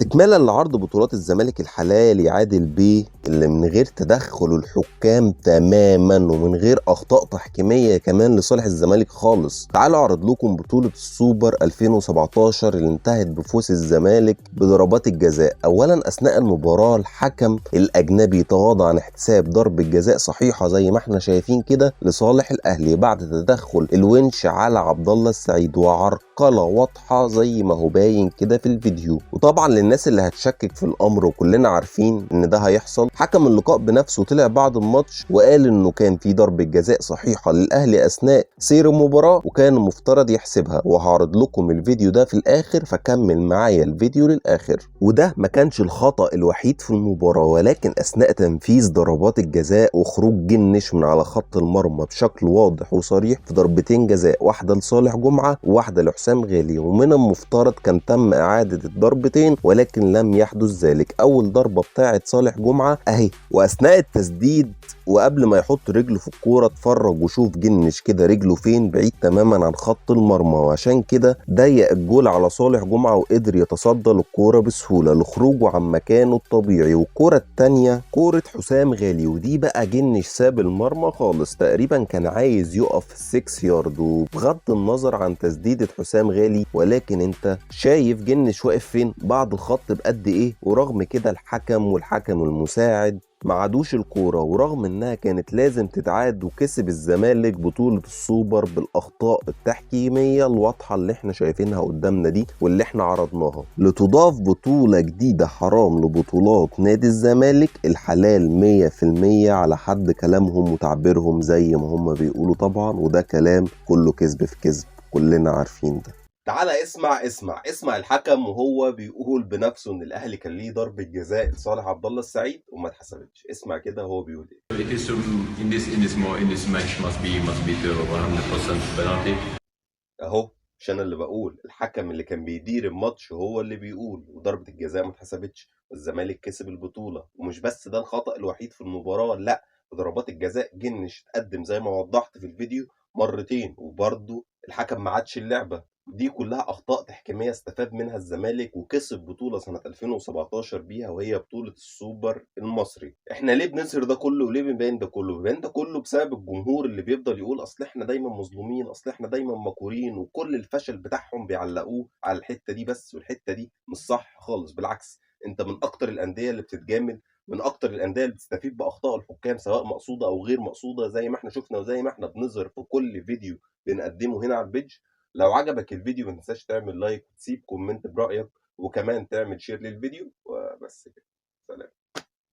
استكمالا لعرض بطولات الزمالك الحلال عادل بيه اللي من غير تدخل الحكام تماما ومن غير اخطاء تحكيميه كمان لصالح الزمالك خالص. تعالوا اعرض لكم بطوله السوبر 2017 اللي انتهت بفوز الزمالك بضربات الجزاء. اولا اثناء المباراه الحكم الاجنبي تغاضى عن احتساب ضربه جزاء صحيحه زي ما احنا شايفين كده لصالح الاهلي بعد تدخل الونش على عبد الله السعيد وعرقله واضحه زي ما هو باين كده في الفيديو. وطبعا للناس اللي هتشكك في الامر وكلنا عارفين ان ده هيحصل، حكم اللقاء بنفسه طلع بعد الماتش وقال انه كان في ضربة جزاء صحيحة للاهلي اثناء سير المباراة وكان المفترض يحسبها، وهعرض لكم الفيديو ده في الاخر فكمل معايا الفيديو للاخر. وده ما كانش الخطأ الوحيد في المباراة، ولكن اثناء تنفيذ ضربات الجزاء وخروج جنش من على خط المرمى بشكل واضح وصريح في ضربتين جزاء، واحدة لصالح جمعة وواحدة لحسام غالي، ومن المفترض كان تم اعادة الضربتين ولكن لم يحدث ذلك. اول ضربه بتاعه صالح جمعه اهي، واثناء التسديد وقبل ما يحط رجله في الكوره اتفرج وشوف جنش كده رجله فين، بعيد تماما عن خط المرمى، وعشان كده ضيق الجول على صالح جمعه وقدر يتصدى للكوره بسهوله لخروجه عن مكانه الطبيعي. والكوره الثانيه كوره حسام غالي، ودي بقى جنش ساب المرمى خالص، تقريبا كان عايز يقف في 6 يارد، وبغض النظر عن تسديده حسام غالي ولكن انت شايف جنش واقف فين بعد الخط بقد ايه. ورغم كده الحكم المساعد ما عادوش الكوره، ورغم انها كانت لازم تتعاد وكسب الزمالك بطوله السوبر بالاخطاء التحكيميه الواضحه اللي احنا شايفينها قدامنا دي واللي احنا عرضناها. لتضاف بطوله جديده حرام لبطولات نادي الزمالك الحلال 100% على حد كلامهم وتعبيرهم زي ما هم بيقولوا طبعا، وده كلام كله كذب في كذب، كلنا عارفين ده. تعالى اسمع الحكم وهو بيقول بنفسه ان الاهلي كان ليه ضربه جزاء لصالح عبد الله السعيد وما اتحسبتش. اسمع كده هو بيقول ايه. It is in this match must be the 100% penalty. اهو مش انا اللي بقول، الحكم اللي كان بيدير الماتش هو اللي بيقول وضربه الجزاء ما اتحسبتش والزمالك كسب البطوله. ومش بس ده الخطأ الوحيد في المباراه، لا، ضربات الجزاء جنش اتقدم زي ما وضحت في الفيديو مرتين وبرضه الحكم ما عادش اللعبه. دي كلها اخطاء تحكيميه استفاد منها الزمالك وكسب بطوله سنه 2017 بيها، وهي بطوله السوبر المصري. احنا ليه بنظهر ده كله وليه بنبين ده كله؟ بنبين ده كله بسبب الجمهور اللي بيفضل يقول اصل احنا دايما مظلومين، اصل احنا دايما مقهورين، وكل الفشل بتاعهم بيعلقوه على الحته دي بس، والحته دي مش صح خالص. بالعكس، انت من اكتر الانديه اللي بتتجامل، من اكتر الانديه اللي بتستفيد باخطاء الحكام سواء مقصوده او غير مقصوده، زي ما احنا شفنا وزي ما احنا بنظهر في كل فيديو بنقدمه هنا على البيج. لو عجبك الفيديو ما تنساش تعمل لايك وتسيب كومنت برأيك، وكمان تعمل شير للفيديو، وبس كده. سلام.